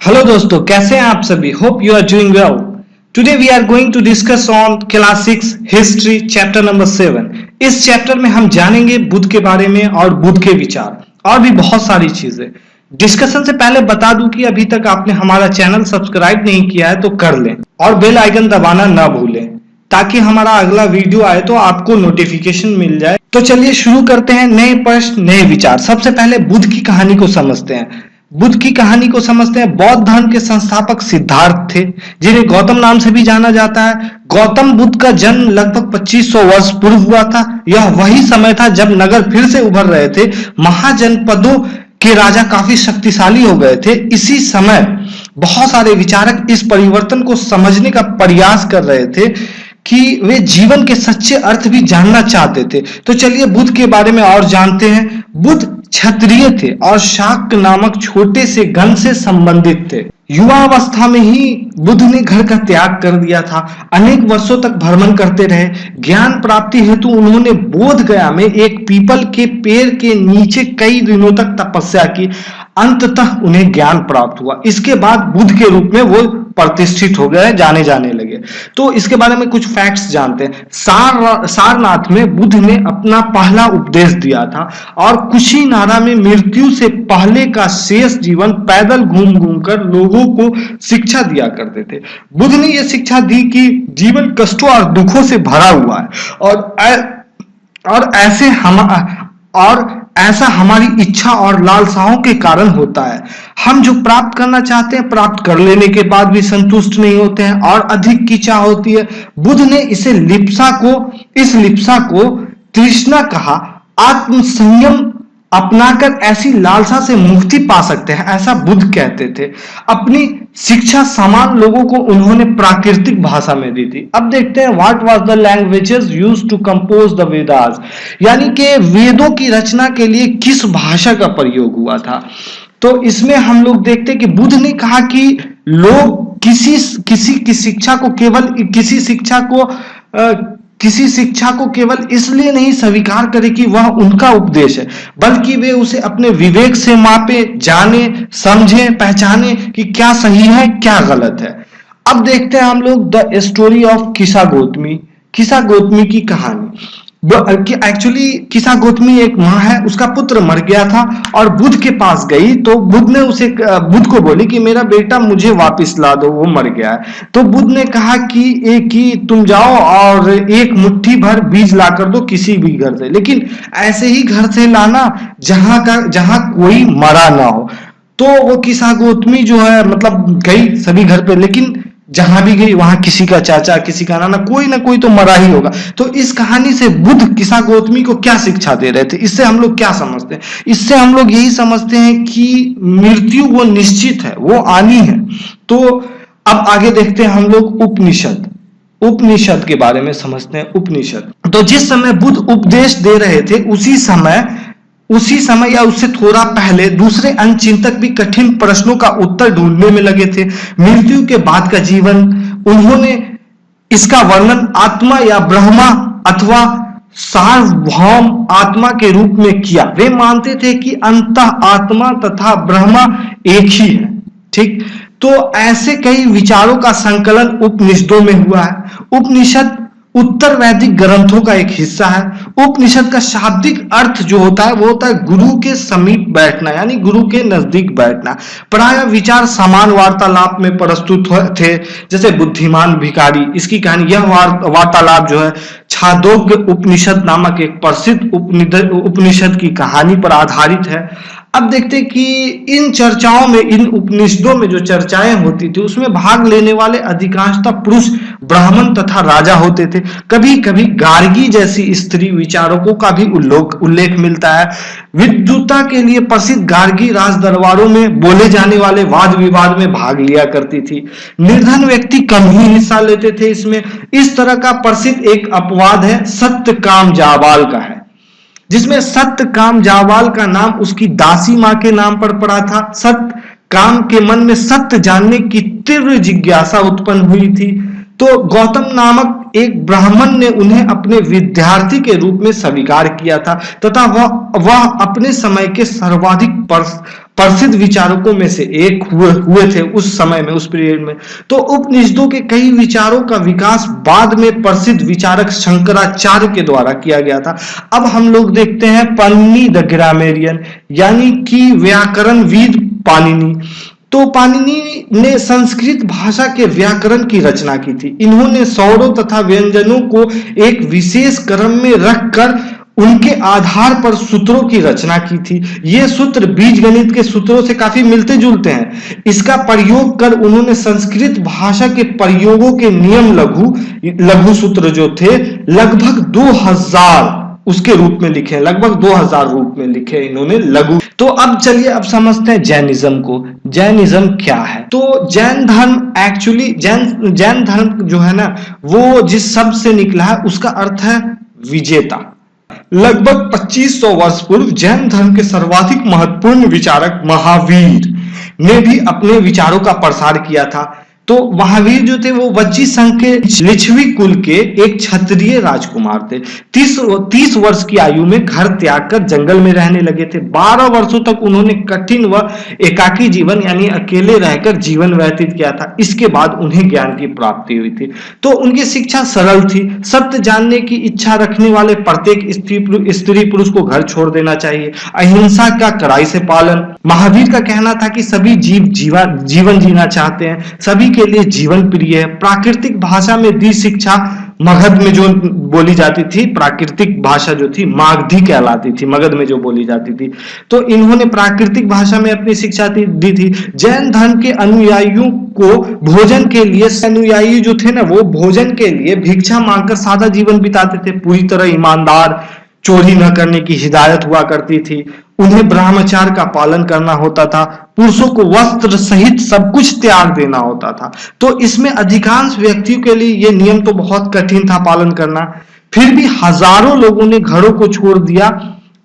Hello दोस्तों, कैसे हैं आप सभी। Hope you are doing well. Today we are going to discuss on class 6 history chapter number 7। इस चैप्टर में हम जानेंगे बुद्ध के बारे में और बुद्ध के विचार और भी बहुत सारी चीजें। डिस्कशन से पहले बता दूं कि अभी तक आपने हमारा चैनल सब्सक्राइब नहीं किया है तो कर लें और बेल आइकन दबाना ना भूलें ताकि हमारा अगला वीडियो आए तो आपको नोटिफिकेशन मिल जाए। तो चलिए शुरू करते हैं। नए प्रश्न नए विचार। सबसे पहले बुद्ध की कहानी को समझते हैं। बुद्ध की कहानी को समझते हैं। बौद्ध धर्म के संस्थापक सिद्धार्थ थे, जिन्हें गौतम नाम से भी जाना जाता है। गौतम बुद्ध का जन्म लगभग 2500 वर्ष पूर्व हुआ था। यह वही समय था जब नगर फिर से उभर रहे थे। महाजनपदों के राजा काफी शक्तिशाली हो गए थे। इसी समय बहुत सारे विचारक इस परिवर्तन को समझने का प्रयास कर रहे थे कि वे जीवन के सच्चे अर्थ भी जानना चाहते थे। तो चलिए बुद्ध के बारे में और जानते हैं। बुद्ध क्षत्रिय थे और शाक्य नामक छोटे से गण से संबंधित थे। युवावस्था में ही बुद्ध ने घर का त्याग कर दिया था। अनेक वर्षों तक भ्रमण करते रहे। ज्ञान प्राप्ति हेतु उन्होंने बोध गया में एक पीपल के पेड़ के नीचे कई दिनों तक तपस्या की। अंततः उन्हें ज्ञान प्राप्त हुआ। इसके बाद बुद्ध के रूप में वो प्रतिष्ठित हो गए, जाने जाने लगे। तो इसके बारे में कुछ फैक्ट्स जानते हैं। सारनाथ में बुद्ध ने अपना पहला उपदेश दिया था और कुशीनारा में मृत्यु से पहले का शेष जीवन पैदल घूम घूम कर लोगों को शिक्षा दिया करते थे। बुद्ध ने यह शिक्षा दी कि जीवन कष्टों और दुखों से भरा हुआ है और ऐसा हमारी इच्छा और लालसाओं के कारण होता है। हम जो प्राप्त करना चाहते हैं प्राप्त कर लेने के बाद भी संतुष्ट नहीं होते हैं और अधिक की चाह होती है। बुद्ध ने इस लिप्सा को तृष्णा कहा। आत्म संयम अपनाकर ऐसी लालसा से मुक्ति पा सकते हैं, ऐसा बुद्ध कहते थे। अपनी शिक्षा समान लोगों को उन्होंने प्राकृतिक भाषा में दी थी। अब देखते हैं what was the languages used to compose the Vedas, यानी कि वेदों की रचना के लिए किस भाषा का प्रयोग हुआ था। तो इसमें हम लोग देखते हैं कि बुद्ध ने कहा कि लोग किसी शिक्षा को केवल इसलिए नहीं स्वीकार करें कि वह उनका उपदेश है, बल्कि वे उसे अपने विवेक से मापे, जाने, समझे, पहचाने कि क्या सही है क्या गलत है। अब देखते हैं हम लोग द स्टोरी ऑफ किसा गौतमी की कहानी। किसा गौतमी एक माँ है, उसका पुत्र मर गया था और बुद्ध के पास गई तो बुद्ध को बोली कि मेरा बेटा मुझे वापस ला दो, वो मर गया है। तो बुद्ध ने कहा कि तुम जाओ और एक मुट्ठी भर बीज ला कर दो किसी भी घर से, लेकिन ऐसे ही घर से लाना जहां कोई मरा ना हो। तो वो किसा गौतमी जो है मतलब गई सभी घर पे, लेकिन जहां भी गई वहां किसी का चाचा किसी का नाना कोई ना कोई तो मरा ही होगा। तो इस कहानी से बुद्ध किसा गौतमी को क्या शिक्षा दे रहे थे, इससे हम लोग क्या समझते हैं? इससे हम लोग यही समझते हैं कि मृत्यु वो निश्चित है, वो आनी है। तो अब आगे देखते हैं हम लोग उपनिषद के बारे में समझते हैं। उपनिषद तो जिस समय बुद्ध उपदेश दे रहे थे उसी समय या उससे थोड़ा पहले दूसरे अन्य चिंतक भी कठिन प्रश्नों का उत्तर ढूंढने में लगे थे। मृत्यु के बाद का जीवन, उन्होंने इसका वर्णन आत्मा या ब्रह्मा अथवा सार्वभौम आत्मा के रूप में किया। वे मानते थे कि अंतः आत्मा तथा ब्रह्मा एक ही है। ठीक, तो ऐसे कई विचारों का संकलन उपनिषदों में हुआ है। उपनिषद उत्तर वैदिक ग्रंथों का एक हिस्सा है। उपनिषद का शाब्दिक अर्थ जो होता है वो होता है गुरु के समीप बैठना, यानी गुरु के नजदीक बैठना। प्राय विचार समान वार्तालाप में प्रस्तुत थे, जैसे बुद्धिमान भिखारी, इसकी कहानी। यह वार्तालाप जो है छांदोग्य उपनिषद नामक एक प्रसिद्ध उपनिषद की कहानी पर आधारित है। अब देखते हैं कि इन उपनिषदों में जो चर्चाएं होती थी उसमें भाग लेने वाले अधिकांशतः पुरुष ब्राह्मण तथा राजा होते थे। कभी कभी गार्गी जैसी स्त्री विचारकों का भी उल्लेख मिलता है। विद्वता के लिए प्रसिद्ध गार्गी राज दरबारों में बोले जाने वाले वाद विवाद में भाग लिया करती थी। निर्धन व्यक्ति कम ही हिस्सा लेते थे इसमें। इस तरह का प्रसिद्ध एक अपवाद है सत्यकाम जाबाल का है, जिसमें सत्यकाम जाबाल का नाम उसकी दासी मां के नाम पर पड़ा था। सत्यकाम के मन में सत्य जानने की तीव्र जिज्ञासा उत्पन्न हुई थी। तो गौतम नामक एक ब्राह्मण ने उन्हें अपने विद्यार्थी के रूप में स्वीकार किया था तथा वह अपने समय के सर्वाधिक प्रसिद्ध विचारकों में से एक हुए थे उस समय में, उस पीरियड में। तो उपनिषदों के कई विचारों का विकास बाद में प्रसिद्ध विचारक शंकराचार्य के द्वारा किया गया था। अब हम लोग देखते हैं पाणिनि द ग्रामेरियन, यानी कि व्याकरणविद पाणिनि। तो पाणिनि ने संस्कृत भाषा के व्याकरण की रचना की थी। इन्होंने स्वरों तथा व्यंजनों को एक विशेष क्रम में रखकर उनके आधार पर सूत्रों की रचना की थी। ये सूत्र बीजगणित के सूत्रों से काफी मिलते जुलते हैं। इसका प्रयोग कर उन्होंने संस्कृत भाषा के प्रयोगों के नियम लघु सूत्र जो थे लगभग 2000 उसके रूप में लिखे, लगभग 2000 रूप में लिखे इन्होंने लघु। तो अब चलिए अब समझते हैं जैनिज्म को। जैनिज्म क्या है? तो जैन धर्म एक्चुअली जैन धर्म जो है ना, वो जिस शब्द से निकला है उसका अर्थ है विजेता। लगभग 2500 वर्ष पूर्व जैन धर्म के सर्वाधिक महत्वपूर्ण विचारक महावीर ने भी अपने विचारों का प्रसार किया था। तो महावीर जो थे वो वज्जी संघ के लिच्छवी कुल के एक क्षत्रिय राजकुमार थे। 30 वर्ष की आयु में घर त्याग कर जंगल में रहने लगे थे। 12 वर्षों तक उन्होंने कठिन व एकाकी जीवन यानी अकेले रहकर जीवन व्यतीत किया था। इसके बाद उन्हें ज्ञान की प्राप्ति हुई थी। तो उनकी शिक्षा सरल थी। सत्य जानने की इच्छा रखने वाले प्रत्येक स्त्री पुरुष को घर छोड़ देना चाहिए। अहिंसा का कड़ाई से पालन। महावीर का कहना था कि सभी जीवन जीना चाहते हैं, सभी के लिए जीवन प्रिय है। प्राकृतिक भाषा में दी शिक्षा मगध में जो बोली जाती थी, प्राकृतिक भाषा जो थी मागधी कहलाती थी, मगध में जो बोली जाती थी। तो इन्होंने प्राकृतिक भाषा में अपनी शिक्षा दी थी। जैन धर्म के अनुयायियों को भोजन के लिए, अनुयायी जो थे ना वो भोजन के लिए भिक्षा मांगकर सादा जीवन बिताते थे। पूरी तरह ईमानदार, चोरी न करने की हिदायत हुआ करती थी। उन्हें ब्रह्मचार्य का पालन करना होता था। पुरुषों को वस्त्र सहित सब कुछ त्याग देना होता था। तो इसमें अधिकांश व्यक्तियों के लिए यह नियम तो बहुत कठिन था पालन करना। फिर भी हजारों लोगों ने घरों को छोड़ दिया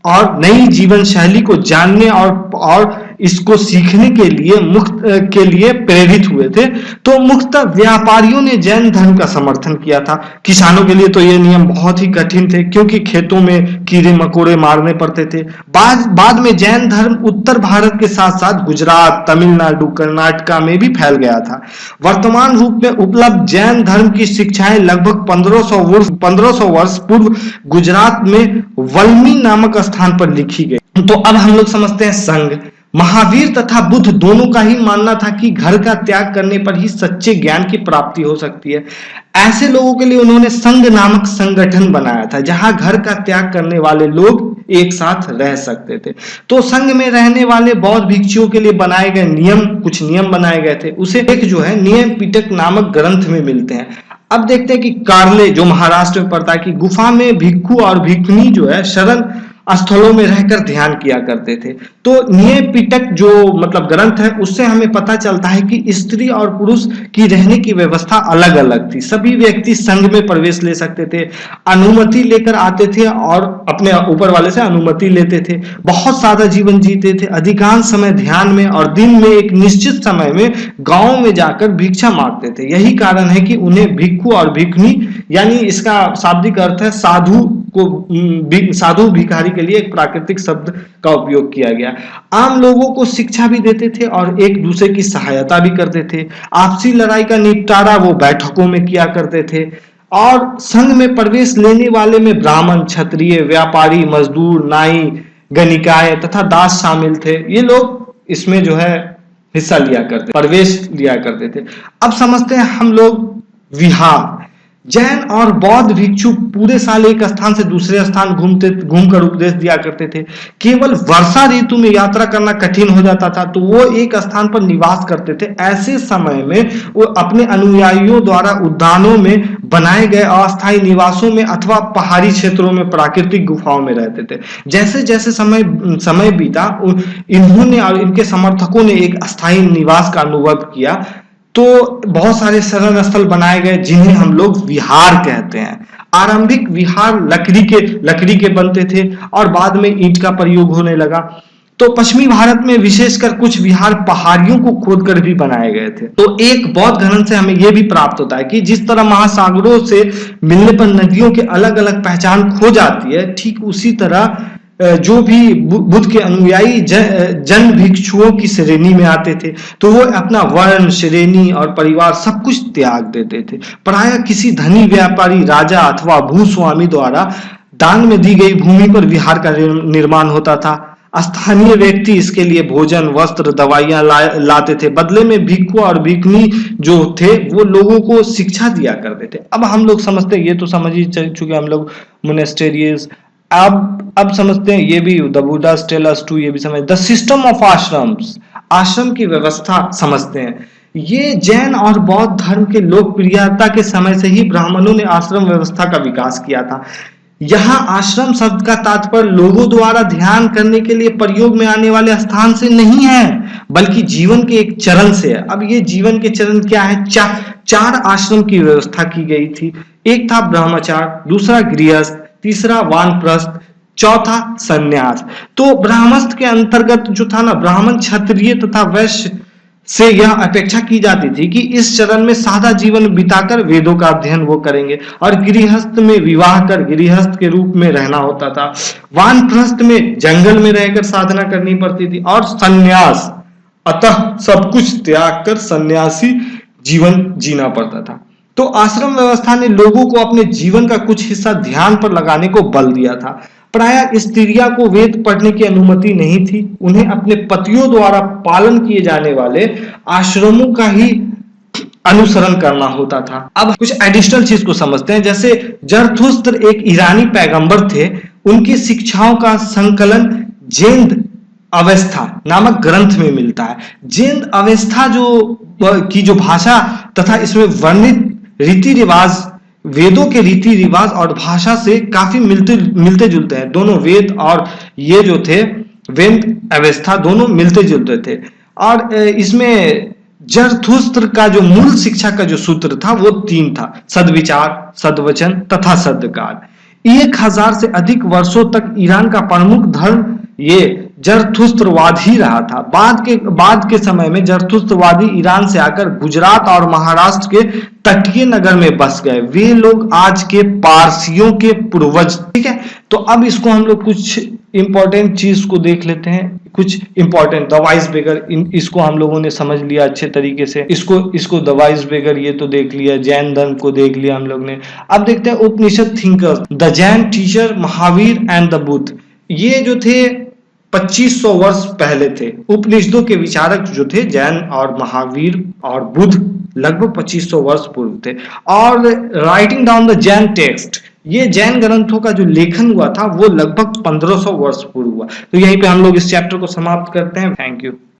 और नई जीवन शैली को जानने और इसको सीखने के लिए प्रेरित हुए थे। तो मुख्यतः व्यापारियों ने जैन धर्म का समर्थन किया था। किसानों के लिए तो ये नियम बहुत ही कठिन थे क्योंकि खेतों में कीड़े मकोड़े मारने पड़ते थे। बाद में जैन धर्म उत्तर भारत के साथ साथ गुजरात, तमिलनाडु, कर्नाटका में भी फैल गया था। वर्तमान रूप में उपलब्ध जैन धर्म की शिक्षाएं लगभग 1500 वर्ष पूर्व गुजरात में वल्मी नामक स्थान पर लिखी गई। तो अब हम लोग समझते हैं संघ। महावीर तथा बुद्ध दोनों का ही मानना था कि घर का त्याग करने पर ही सच्चे ज्ञान की प्राप्ति हो सकती है। ऐसे लोगों के लिए उन्होंने संघ नामक संगठन बनाया था जहां घर का त्याग करने वाले लोग एक साथ रह सकते थे। तो संघ में रहने वाले बौद्ध भिक्षुओं के लिए बनाए गए कुछ नियम बनाए गए थे। उसे एक जो है नियम पिटक नामक ग्रंथ में मिलते हैं। अब देखते हैं कि कार्ले जो महाराष्ट्र में पड़ता है कि गुफा में भिक्षु और भिक्षुणी जो है शरण स्थलों में रहकर ध्यान किया करते थे। तो नियम पिटक जो मतलब ग्रंथ है उससे हमें पता चलता है कि स्त्री और पुरुष की रहने की व्यवस्था अलग अलग थी। सभी व्यक्ति संघ में प्रवेश ले सकते थे, अनुमति लेकर आते थे और अपने ऊपर वाले से अनुमति लेते थे। बहुत सादा जीवन जीते थे, अधिकांश समय ध्यान में और दिन में एक निश्चित समय में गांव में जाकर भिक्षा मांगते थे। यही कारण है कि उन्हें भिक्षु और भिक्षुणी यानी इसका शाब्दिक अर्थ है साधु भिखारी के लिए एक प्राकृतिक शब्द का उपयोग किया गया। आम लोगों को शिक्षा भी देते थे और एक दूसरे की सहायता भी करते थे। आपसी लड़ाई का निपटारा वो बैठकों में किया करते थे। और संघ में प्रवेश लेने वाले में ब्राह्मण, क्षत्रिय, व्यापारी, मजदूर, नाई, गणिकाय तथा दास शामिल थे। ये लोग इसमें जो है हिस्सा लिया करते, प्रवेश लिया करते थे। अब समझते हैं हम लोग विहार। जैन और बौद्ध भिक्षु पूरे साल एक स्थान से दूसरे स्थान घूमकर उपदेश दिया करते थे। केवल वर्षा ऋतु में यात्रा करना कठिन हो जाता था तो वो एक स्थान पर निवास करते थे। ऐसे समय में वो अपने अनुयायियों द्वारा उद्यानों में बनाए गए अस्थायी निवासों में अथवा पहाड़ी क्षेत्रों में प्राकृतिक गुफाओं में रहते थे। जैसे जैसे समय बीता इन्होंने और इनके समर्थकों ने एक अस्थायी निवास का अनुभव किया तो बहुत सारे शरण स्थल बनाए गए जिन्हें हम लोग विहार कहते हैं। आरंभिक विहार लकड़ी के बनते थे और बाद में ईंट का प्रयोग होने लगा। तो पश्चिमी भारत में विशेषकर कुछ विहार पहाड़ियों को खोदकर भी बनाए गए थे। तो एक बौद्ध ग्रंथ से हमें यह भी प्राप्त होता है कि जिस तरह महासागरों से मिलने पर नदियों के अलग अलग पहचान खो जाती है, ठीक उसी तरह जो भी बुद्ध के अनुयायी जन भिक्षुओं की श्रेणी में आते थे, तो वो अपना वर्ण, श्रेणी और परिवार सब कुछ त्याग देते थे। प्रायः किसी धनी व्यापारी, राजा अथवा भूस्वामी द्वारा दान में दी गई भूमि पर विहार का निर्माण होता था। स्थानीय व्यक्ति इसके लिए भोजन, वस्त्र, दवाइयां लाते थे। बदले में भिक्षु और भिक्षुणी जो थे वो लोगों को शिक्षा दिया करते थे। अब हम लोग समझते हैं, ये तो समझ ही चुके हम लोग, मोनेस्टेरियस। अब समझते हैं, ये भी the Buddhas tell us too, ये भी समझ, द सिस्टम ऑफ आश्रम्स, आश्रम की व्यवस्था समझते हैं। ये जैन और बौद्ध धर्म के लोकप्रियता के समय से ही ब्राह्मणों ने आश्रम व्यवस्था का विकास किया था। यहाँ आश्रम शब्द का तात्पर्य लोगों द्वारा ध्यान करने के लिए प्रयोग में आने वाले स्थान से नहीं है, बल्कि जीवन के एक चरण से है। अब ये जीवन के चरण क्या है? चार आश्रम की व्यवस्था की गई थी। एक था ब्रह्मचार्य, दूसरा गृहस्थ, तीसरा वानप्रस्थ, चौथा संन्यास। तो ब्राह्मस्थ के अंतर्गत जो था ना, ब्राह्मण, क्षत्रिय तथा वैश्य से यह अपेक्षा की जाती थी कि इस चरण में सादा जीवन बिताकर वेदों का अध्ययन वो करेंगे, और गृहस्थ में विवाह कर गृहस्थ के रूप में रहना होता था। वानप्रस्थ में जंगल में रहकर साधना करनी पड़ती थी, और संन्यास, अतः सब कुछ त्याग कर सन्यासी जीवन जीना पड़ता था। तो आश्रम व्यवस्था ने लोगों को अपने जीवन का कुछ हिस्सा ध्यान पर लगाने को बल दिया था। प्रायः स्त्रियां को वेद पढ़ने की अनुमति नहीं थी। उन्हें अपने पतियों द्वारा पालन किए जाने वाले आश्रमों का ही अनुसरण करना होता था। अब कुछ एडिशनल चीज को समझते हैं। जैसे जरथुस्त्र एक ईरानी पैगंबर थे। उनकी शिक्षाओं का संकलन जेंद अवस्था नामक ग्रंथ में मिलता है। जेंद अवस्था जो भाषा तथा इसमें वर्णित रीति रिवाज वेदों के रीति रिवाज और भाषा से काफी मिलते जुलते हैं। दोनों वेद और ये जो थे वेद अवस्था दोनों मिलते जुलते थे। और इसमें जरथुस्त्र का जो मूल शिक्षा का जो सूत्र था वो 3 था: सद्विचार, सद्वचन तथा सद्कार्य। 1000 से अधिक वर्षों तक ईरान का प्रमुख धर्म ये जरथुस्त्रवाद ही रहा था। बाद के समय में जरथुस्त्रवादी ईरान से आकर गुजरात और महाराष्ट्र के तटीय नगर में बस गए। वे लोग आज के पारसियों के पूर्वज। ठीक है, तो अब इसको हम लोग कुछ इंपॉर्टेंट चीज को देख लेते हैं। कुछ इंपॉर्टेंट, द वाइज बेगर, इसको हम लोगों ने समझ लिया अच्छे तरीके से। इसको द वाइज बेगर ये तो देख लिया, जैन धर्म को देख लिया हम लोग ने। अब देखते हैं Upanishad thinkers, the Jain teacher, Mahavira and the Buddha. ये जो थे 2500 वर्ष पहले थे। उपनिषदों के विचारक जो थे जैन और महावीर और बुद्ध लगभग 2500 वर्ष पूर्व थे। और writing down the Jain text, ये जैन ग्रंथों का जो लेखन हुआ था वो लगभग 1500 वर्ष पूर्व हुआ। तो यहीं पे हम लोग इस चैप्टर को समाप्त करते हैं। Thank you.